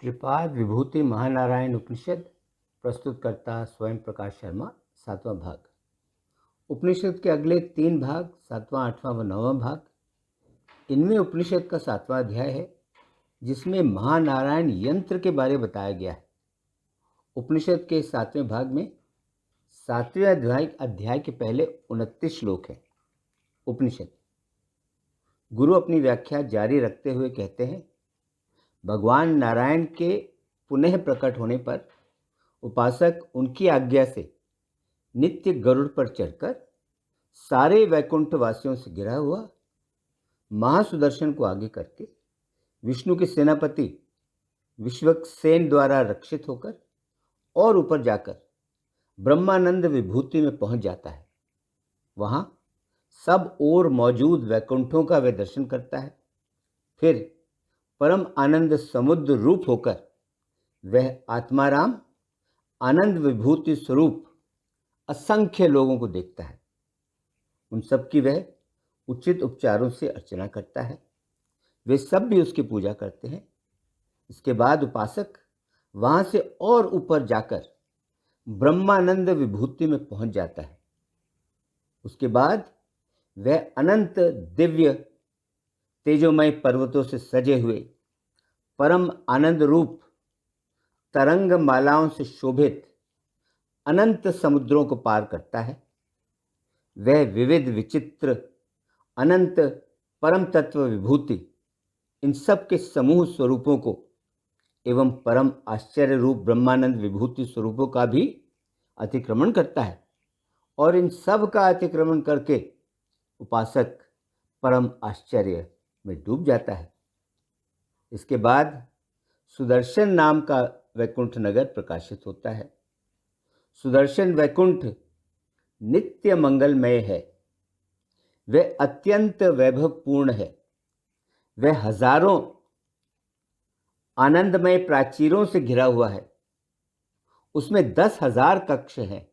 त्रिपाद विभूति महानारायण उपनिषद प्रस्तुत करता स्वयं प्रकाश शर्मा। 7वां भाग। उपनिषद के अगले 3 भाग 7वां, 8वां व 9वां भाग। इनमें उपनिषद का 7वां अध्याय है जिसमें महानारायण यंत्र के बारे में बताया गया है। उपनिषद के 7वें भाग में 7वें अध्याय के पहले 29 श्लोक हैं। उपनिषद गुरु अपनी व्याख्या जारी रखते हुए कहते हैं, भगवान नारायण के पुनः प्रकट होने पर उपासक उनकी आज्ञा से नित्य गरुड़ पर चढ़कर सारे वैकुंठ वासियों से घिरा हुआ महासुदर्शन को आगे करके विष्णु के सेनापति विश्वक्सेन द्वारा रक्षित होकर और ऊपर जाकर ब्रह्मानंद विभूति में पहुंच जाता है। वहां सब ओर मौजूद वैकुंठों का वह दर्शन करता है। फिर परम आनंद समुद्र रूप होकर वह आत्माराम आनंद विभूति स्वरूप असंख्य लोगों को देखता है। उन सब की वह उचित उपचारों से अर्चना करता है। वे सब भी उसकी पूजा करते हैं। इसके बाद उपासक वहां से और ऊपर जाकर ब्रह्मानंद विभूति में पहुंच जाता है। उसके बाद वह अनंत दिव्य तेजोमय पर्वतों से सजे हुए परम आनंद रूप तरंग मालाओं से शोभित अनंत समुद्रों को पार करता है। वह विविध विचित्र अनंत परम तत्व विभूति इन सब के समूह स्वरूपों को एवं परम आश्चर्य रूप ब्रह्मानंद विभूति स्वरूपों का भी अतिक्रमण करता है और इन सब का अतिक्रमण करके उपासक परम आश्चर्य में डूब जाता है। इसके बाद सुदर्शन नाम का वैकुंठ नगर प्रकाशित होता है। सुदर्शन वैकुंठ नित्य मंगलमय है। वह अत्यंत वैभवपूर्ण है। वह हजारों आनंदमय प्राचीरों से घिरा हुआ है। उसमें 10,000 कक्ष हैं।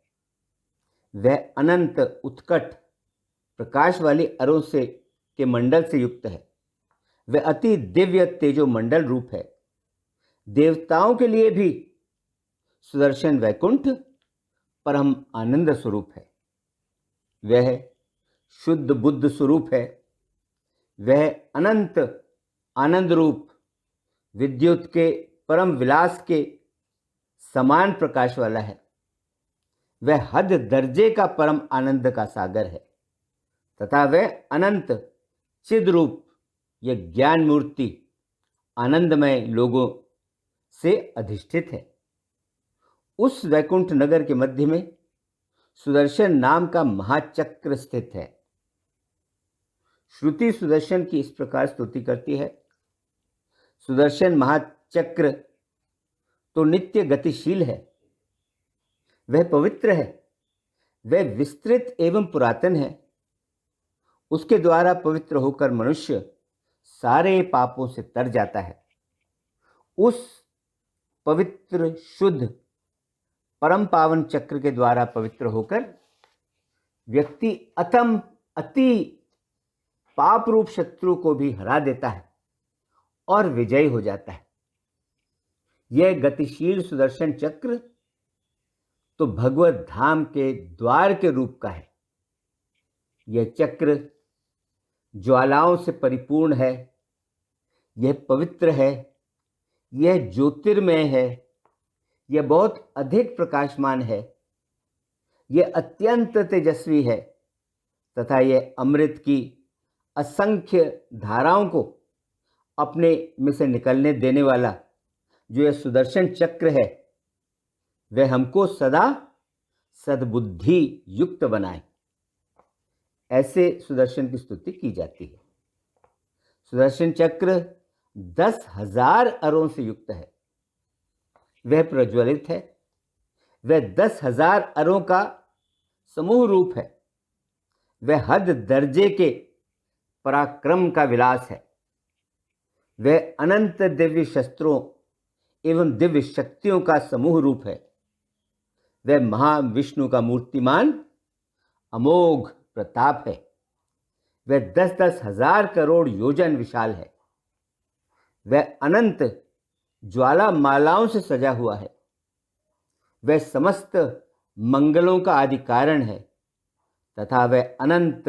वह अनंत उत्कट प्रकाश वाली अरों से के मंडल से युक्त है। वह अति दिव्य तेजो मंडल रूप है। देवताओं के लिए भी सुदर्शन वैकुंठ परम आनंद स्वरूप है। वह शुद्ध बुद्ध स्वरूप है। वह अनंत आनंद रूप विद्युत के परम विलास के समान प्रकाश वाला है। वह हद दर्जे का परम आनंद का सागर है तथा वह अनंत चिद रूप यह ज्ञान मूर्ति आनंदमय लोगों से अधिष्ठित है। उस वैकुंठ नगर के मध्य में सुदर्शन नाम का महाचक्र स्थित है। श्रुति सुदर्शन की इस प्रकार स्तुति करती है, सुदर्शन महाचक्र तो नित्य गतिशील है। वह पवित्र है। वह विस्तृत एवं पुरातन है। उसके द्वारा पवित्र होकर मनुष्य सारे पापों से तर जाता है। उस पवित्र शुद्ध परम पावन चक्र के द्वारा पवित्र होकर व्यक्ति अति पाप रूप शत्रु को भी हरा देता है और विजयी हो जाता है। यह गतिशील सुदर्शन चक्र तो भगवत धाम के द्वार के रूप का है। यह चक्र ज्वालाओं से परिपूर्ण है। यह पवित्र है। यह ज्योतिर्मय है। यह बहुत अधिक प्रकाशमान है। यह अत्यंत तेजस्वी है तथा यह अमृत की असंख्य धाराओं को अपने में से निकलने देने वाला जो यह सुदर्शन चक्र है, वह हमको सदा सद्बुद्धि युक्त बनाए। ऐसे सुदर्शन की स्तुति की जाती है। सुदर्शन चक्र 10,000 अरों से युक्त है। वह प्रज्वलित है। वह 10,000 अरों का समूह रूप है। वह हद दर्जे के पराक्रम का विलास है। वह अनंत दिव्य शस्त्रों एवं दिव्य शक्तियों का समूह रूप है। वह महाविष्णु का मूर्तिमान अमोघ प्रताप है। वह 10,000 करोड़ योजन विशाल है। वह अनंत ज्वाला मालाओं से सजा हुआ है। वह समस्त मंगलों का आदि कारण है तथा वह अनंत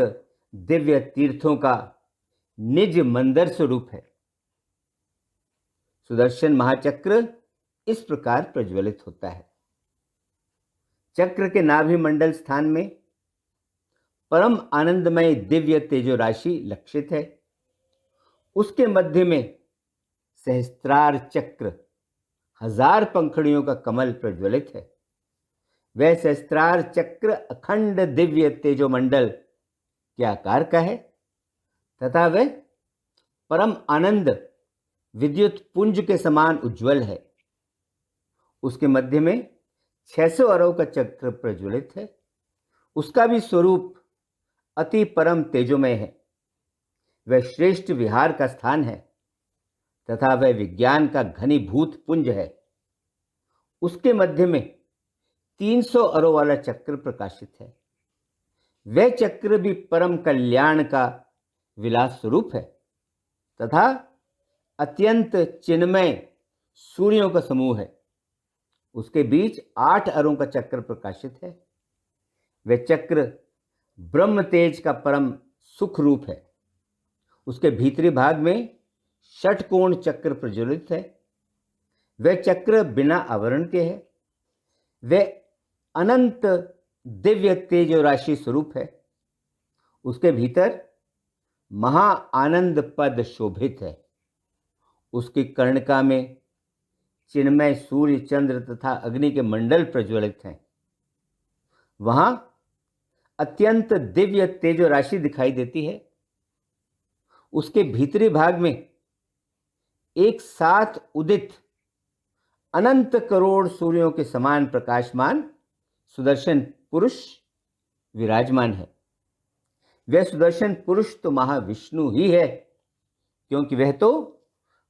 दिव्य तीर्थों का निज मंदिर स्वरूप है। सुदर्शन महाचक्र इस प्रकार प्रज्वलित होता है। चक्र के नाभि मंडल स्थान में परम आनंदमय दिव्य तेजो राशि लक्षित है। उसके मध्य में सहस्त्रार चक्र 1000 पंखुड़ियों का कमल प्रज्वलित है। वह सहस्त्रार चक्र अखंड दिव्य तेजोमंडल के आकार का है तथा वह परम आनंद विद्युत पुंज के समान उज्जवल है। उसके मध्य में 600 अरव का चक्र प्रज्वलित है। उसका भी स्वरूप अति परम तेजोमय है। वह श्रेष्ठ विहार का स्थान है तथा वह विज्ञान का घनीभूत पुंज है। उसके मध्य में 300 अरव वाला चक्र प्रकाशित है। वह चक्र भी परम कल्याण का विलास स्वरूप है तथा अत्यंत चिन्मय सूर्यों का समूह है। उसके बीच 8 अरों का चक्र प्रकाशित है। वह चक्र ब्रह्म तेज का परम सुख रूप है। उसके भीतरी भाग में षटकोण चक्र प्रज्वलित है। वह चक्र बिना आवरण के है। वह अनंत दिव्य तेज राशि स्वरूप है। उसके भीतर महा आनंद पद शोभित है। उसकी कर्णिका में चिन्मय सूर्य चंद्र तथा अग्नि के मंडल प्रज्वलित हैं। वहां अत्यंत दिव्य तेजो राशि दिखाई देती है। उसके भीतरी भाग में एक साथ उदित अनंत करोड़ सूर्यों के समान प्रकाशमान सुदर्शन पुरुष विराजमान है। वह सुदर्शन पुरुष तो महाविष्णु ही है, क्योंकि वह तो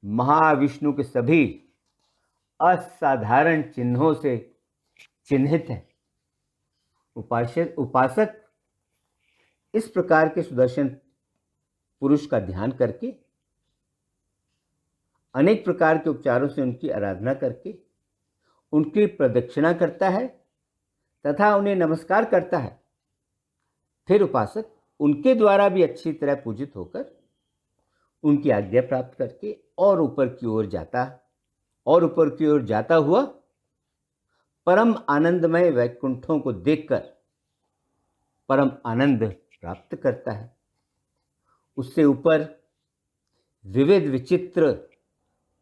महाविष्णु के सभी असाधारण चिन्हों से चिन्हित है। उपासक इस प्रकार के सुदर्शन पुरुष का ध्यान करके अनेक प्रकार के उपचारों से उनकी आराधना करके उनकी प्रदक्षिणा करता है तथा उन्हें नमस्कार करता है। फिर उपासक उनके द्वारा भी अच्छी तरह पूजित होकर उनकी आज्ञा प्राप्त करके और ऊपर की ओर जाता हुआ परम आनंदमय वैकुंठों को देखकर परम आनंद प्राप्त करता है। उससे ऊपर विविध विचित्र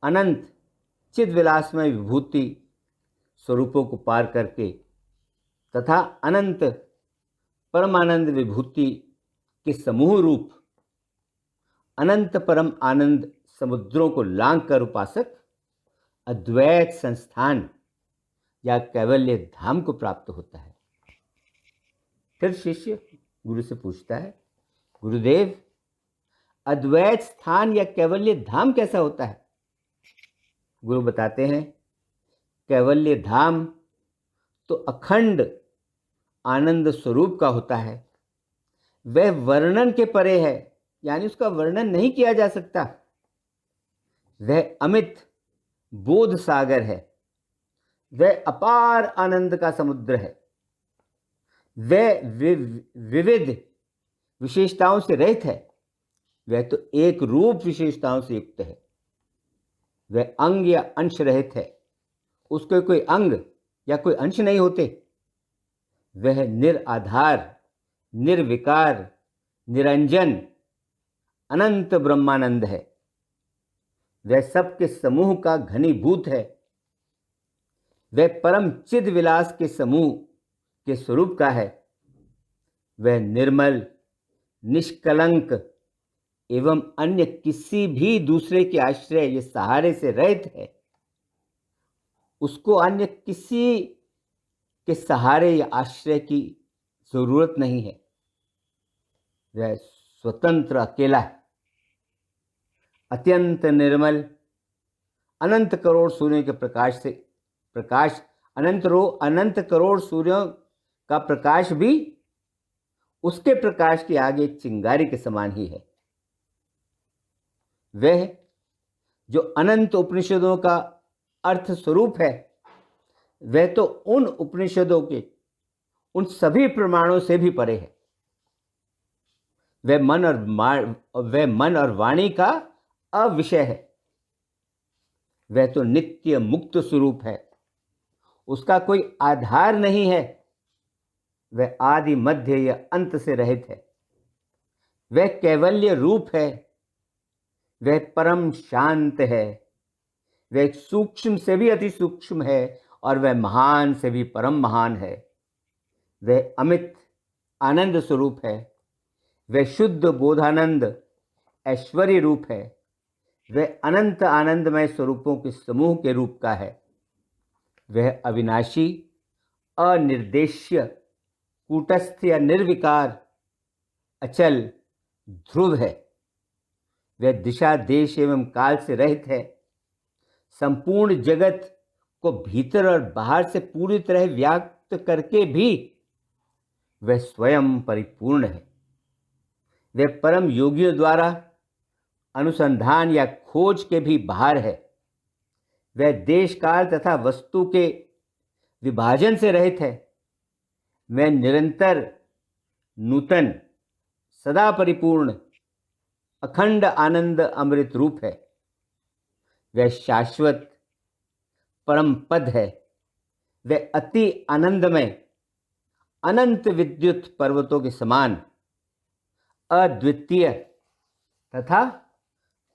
अनंत चिद्विलासमय विभूति स्वरूपों को पार करके तथा अनंत परमानंद विभूति के समूह रूप अनंत परम आनंद समुद्रों को लांघ कर उपासक अद्वैत संस्थान या कैवल्य धाम को प्राप्त होता है। फिर शिष्य गुरु से पूछता है, गुरुदेव, अद्वैत स्थान या कैवल्य धाम कैसा होता है? गुरु बताते हैं, कैवल्य धाम तो अखंड आनंद स्वरूप का होता है। वह वर्णन के परे है, यानी उसका वर्णन नहीं किया जा सकता। वह अमित बोध सागर है। वह अपार आनंद का समुद्र है। वह विविध विशेषताओं से रहित है। वह तो एक रूप विशेषताओं से युक्त है। वह अंग या अंश रहित है। उसके कोई अंग या कोई अंश नहीं होते। वह निराधार, निर्विकार, निरंजन अनंत ब्रह्मानंद है। वह सबके समूह का घनीभूत है। वह परम चिद विलास के समूह के स्वरूप का है। वह निर्मल, निष्कलंक एवं अन्य किसी भी दूसरे के आश्रय या सहारे से रहित है। उसको अन्य किसी के सहारे या आश्रय की जरूरत नहीं है। वह स्वतंत्र अकेला है। अत्यंत निर्मल, अनंत करोड़ सूर्यों के अनंत करोड़ सूर्यों का प्रकाश भी उसके प्रकाश के आगे एक चिंगारी के समान ही है। वह जो अनंत उपनिषदों का अर्थ स्वरूप है, वह तो उन उपनिषदों के उन सभी प्रमाणों से भी परे है। वह मन और वाणी का अविषय है। वह तो नित्य मुक्त स्वरूप है, उसका कोई आधार नहीं है। वह आदि मध्य या अंत से रहित है। वह कैवल्य रूप है। वह परम शांत है। वह एक सूक्ष्म से भी अति सूक्ष्म है और वह महान से भी परम महान है। वह अमित आनंद स्वरूप है। वह शुद्ध बोधानंद ऐश्वर्य रूप है। वह अनंत आनंदमय स्वरूपों के समूह के रूप का है। वह अविनाशी, अनिर्देश्य, कूटस्थ या निर्विकार, अचल, ध्रुव है। वह दिशा, देश एवं काल से रहित है। संपूर्ण जगत को भीतर और बाहर से पूरी तरह व्याप्त करके भी वह स्वयं परिपूर्ण है। वह परम योगियों द्वारा अनुसंधान या खोज के भी बाहर है। वह देश काल तथा वस्तु के विभाजन से रहित है। वह निरंतर, नूतन, सदा परिपूर्ण, अखंड आनंद अमृत रूप है। वह शाश्वत परम पद है। वह अति आनंदमय, अनंत विद्युत पर्वतों के समान अद्वितीय तथा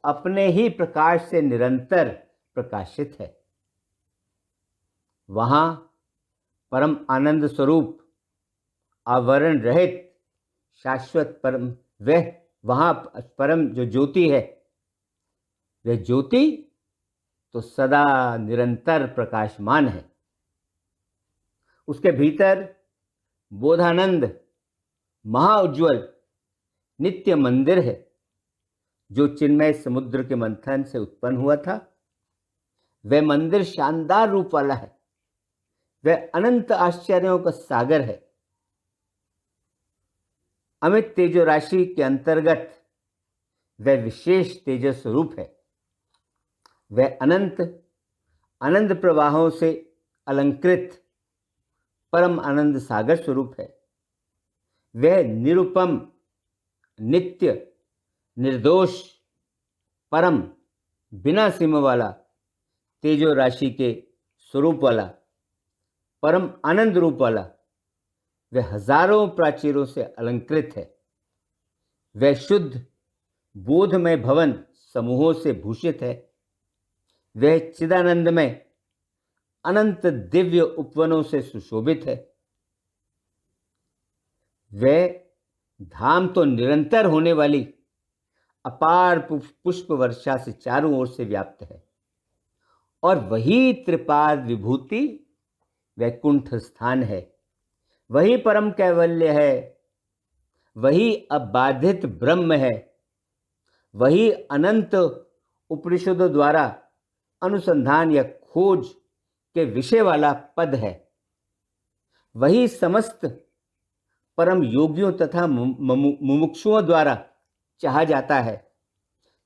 अपने ही प्रकाश से निरंतर प्रकाशित है। वहाँ परम आनंद स्वरूप, आवरण रहित, शाश्वत परम, वह वहाँ परम जो ज्योति है, वह ज्योति तो सदा निरंतर प्रकाशमान है। उसके भीतर बोधानंद महाउज्ज्वल नित्य मंदिर है, जो चिन्मय समुद्र के मंथन से उत्पन्न हुआ था। वह मंदिर शानदार रूप वाला है। वह अनंत आश्चर्यों का सागर है। अमित तेजो राशि के अंतर्गत वह विशेष तेजस स्वरूप है। वह अनंत आनंद प्रवाहों से अलंकृत परम आनंद सागर स्वरूप है। वह निरुपम, नित्य, निर्दोष, परम, बिना सीमा वाला, तेजो राशि के स्वरूप वाला, परम आनंद रूप वाला, वह हजारों प्राचीरों से अलंकृत है। वह शुद्ध बोधमय भवन समूहों से भूषित है। वह चिदानंदमय अनंत दिव्य उपवनों से सुशोभित है। वह धाम तो निरंतर होने वाली अपार पुष्प वर्षा से चारों ओर से व्याप्त है। और वही त्रिपाद विभूति वैकुंठ स्थान है। वही परम कैवल्य है। वही अबाधित ब्रह्म है। वही अनंत उपनिषदों द्वारा अनुसंधान या खोज के विषय वाला पद है। वही समस्त परम योगियों तथा मुमुक्षुओं द्वारा चाहा जाता है।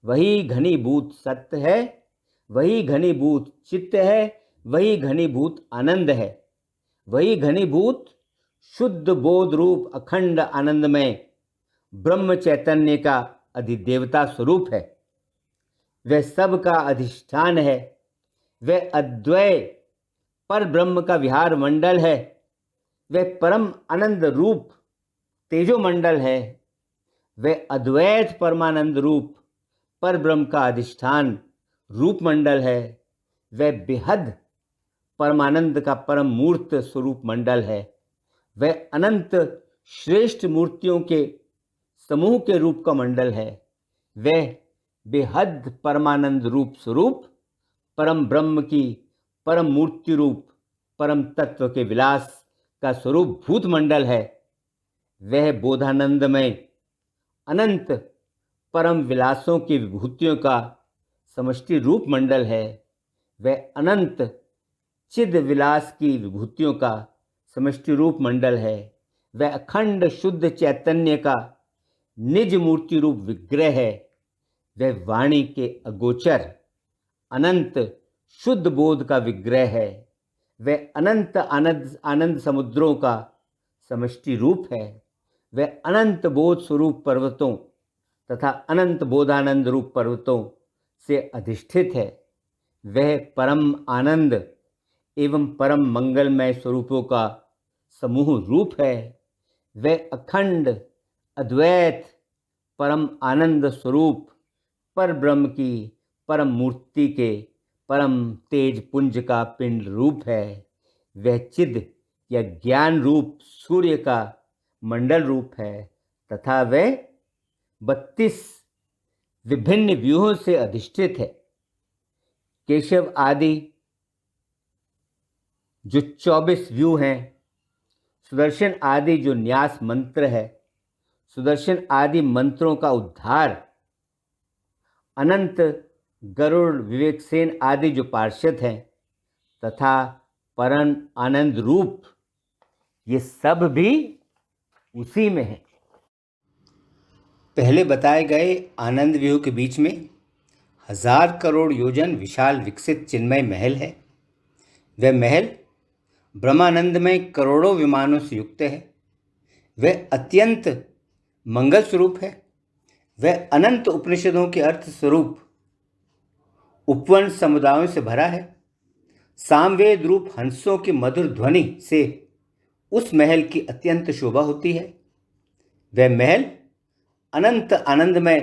वही घनीभूत सत्य है। वही घनीभूत चित्त है। वही घनीभूत आनंद है। वही घनीभूत शुद्ध बोध रूप अखंड आनंदमय ब्रह्म चैतन्य का अधिदेवता स्वरूप है। वह सब का अधिष्ठान है। वह अद्वय पर ब्रह्म का विहार मंडल है। वह परम आनंद रूप तेजो मंडल है। वह अद्वैत परमानंद रूप पर ब्रह्म का अधिष्ठान रूप मंडल है। वह बेहद परमानंद का परम मूर्त स्वरूप मंडल है। वह अनंत श्रेष्ठ मूर्तियों के समूह के रूप का मंडल है। वह बेहद परमानंद रूप स्वरूप परम ब्रह्म की परम मूर्ति रूप परम तत्व के विलास का स्वरूप भूत मंडल है। वह बोधानंदमय अनंत परम विलासों की विभूतियों का समष्टि रूप मंडल है। वह अनंत चिद विलास की विभूतियों का समष्टि रूप मंडल है। वह अखंड शुद्ध चैतन्य का निज मूर्ति रूप विग्रह है। वह वाणी के अगोचर अनंत शुद्ध बोध का विग्रह है। वह अनंत आनंद आनंद समुद्रों का समष्टि रूप है। वह अनंत बोध स्वरूप पर्वतों तथा अनंत बोधानंद रूप पर्वतों से अधिष्ठित है। वह परम आनंद एवं परम मंगलमय स्वरूपों का समूह रूप है। वह अखंड अद्वैत परम आनंद स्वरूप पर ब्रह्म की परम मूर्ति के परम तेज पुंज का पिंड रूप है। वह चिद या ज्ञान रूप सूर्य का मंडल रूप है तथा वह 32 विभिन्न व्यूहों से अधिष्ठित है। केशव आदि जो 24 व्यू हैं, सुदर्शन आदि जो न्यास मंत्र है, सुदर्शन आदि मंत्रों का उद्धार, अनंत गरुड़ विवेकसेन आदि जो पार्षद हैं तथा परम आनंद रूप, ये सब भी उसी में है। पहले बताए गए आनंद व्यूह के बीच में 1000 करोड़ योजन विशाल विकसित चिन्मय महल है। वह महल ब्रह्मानंद में करोड़ों विमानों से युक्त है। वह अत्यंत मंगल स्वरूप है। वह अनंत उपनिषदों के अर्थ स्वरूप उपवन समुदायों से भरा है। सामवेद रूप हंसों की मधुर ध्वनि से उस महल की अत्यंत शोभा होती है। वह महल अनंत आनंदमय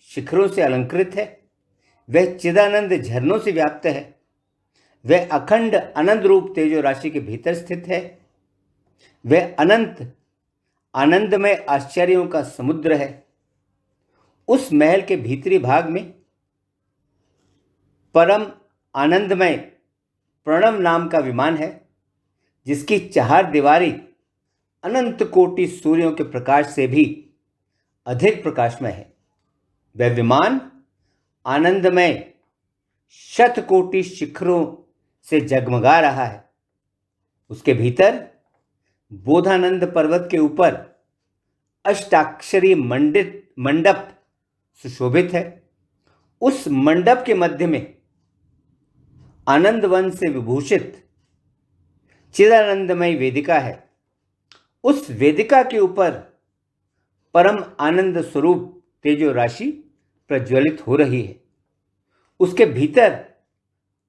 शिखरों से अलंकृत है। वह चिदानंद झरनों से व्याप्त है। वह अखंड आनंद रूप तेजो राशि के भीतर स्थित है। वह अनंत आनंदमय आश्चर्यों का समुद्र है। उस महल के भीतरी भाग में परम आनंदमय प्रणव नाम का विमान है, जिसकी 4 दीवारी अनंत कोटि सूर्यों के प्रकाश से भी अधिक प्रकाशमय है। वह विमान आनंदमय 100 कोटि शिखरों से जगमगा रहा है। उसके भीतर बोधानंद पर्वत के ऊपर अष्टाक्षरी मंडप सुशोभित है। उस मंडप के मध्य में आनंदवन से विभूषित चिदानंदमय वेदिका है। उस वेदिका के ऊपर परम आनंद स्वरूप तेजो राशि प्रज्वलित हो रही है। उसके भीतर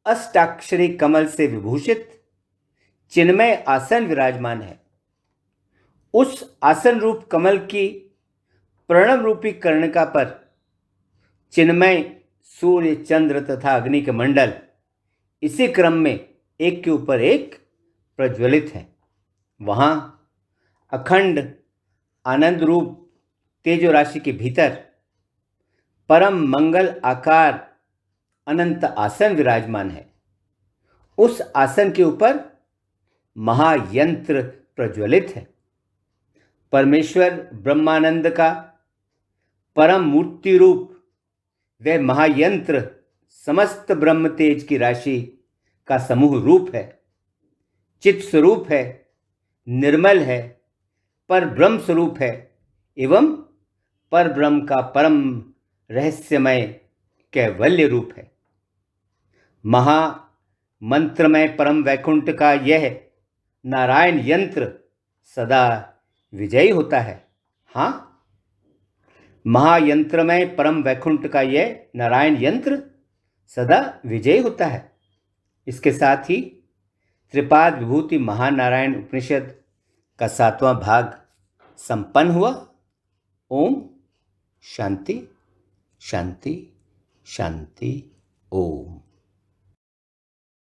अष्टाक्षरी कमल से विभूषित चिन्मय आसन विराजमान है। उस आसन रूप कमल की प्रणव रूपी कर्णिका पर चिन्मय सूर्य, चंद्र तथा अग्नि के मंडल इसी क्रम में एक के ऊपर एक प्रज्वलित हैं। वहाँ अखंड आनंद रूप तेजो राशि के भीतर परम मंगल आकार अनंत आसन विराजमान है। उस आसन के ऊपर महायंत्र प्रज्वलित है। परमेश्वर ब्रह्मानंद का परम मूर्ति रूप वह महायंत्र समस्त ब्रह्म तेज की राशि का समूह रूप है। चित स्वरूप है, निर्मल है, पर ब्रह्म स्वरूप है एवं पर ब्रह्म का परम रहस्यमय कैवल्य रूप है। महा मंत्रमय परम वैकुंठ का यह नारायण यंत्र सदा विजयी होता है। हाँ, महायंत्रमय परम वैकुंठ का यह नारायण यंत्र सदा विजयी होता है। इसके साथ ही त्रिपाद विभूति महानारायण उपनिषद का 7वां भाग संपन्न हुआ। ओम शांति शांति शांति ओम।